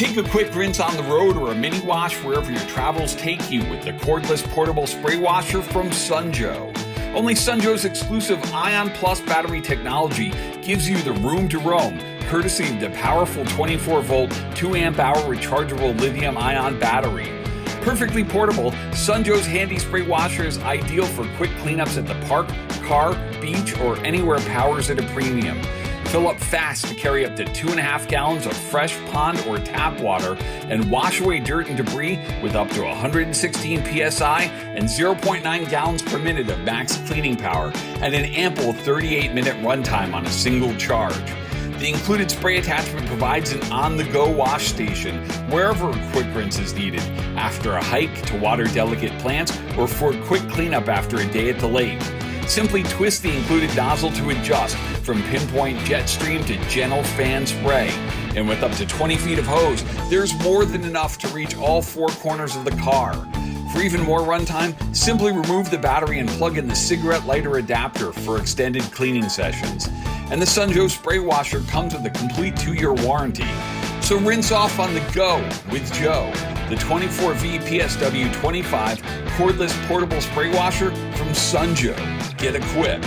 Take a quick rinse on the road or a mini wash wherever your travels take you with the cordless portable spray washer from Sunjoe. Only Sunjoe's exclusive Ion Plus battery technology gives you the room to roam, courtesy of the powerful 24-volt, 2-amp-hour rechargeable lithium-ion battery. Perfectly portable, Sunjoe's handy spray washer is ideal for quick cleanups at the park, car, beach, or anywhere power is at a premium. Fill up fast to carry up to 2.5 gallons of fresh pond or tap water and wash away dirt and debris with up to 116 psi and 0.9 gallons per minute of max cleaning power and an ample 38-minute runtime on a single charge. The included spray attachment provides an on-the-go wash station wherever a quick rinse is needed, after a hike to water delicate plants or for a quick cleanup after a day at the lake. Simply twist the included nozzle to adjust from pinpoint jet stream to gentle fan spray. And with up to 20 feet of hose, there's more than enough to reach all 4 corners of the car. For even more runtime, simply remove the battery and plug in the cigarette lighter adapter for extended cleaning sessions. And the Sunjoe spray washer comes with a complete 2-year warranty. So rinse off on the go with Joe, the 24V-PSW25 cordless portable spray washer from Sunjoe. Get equipped.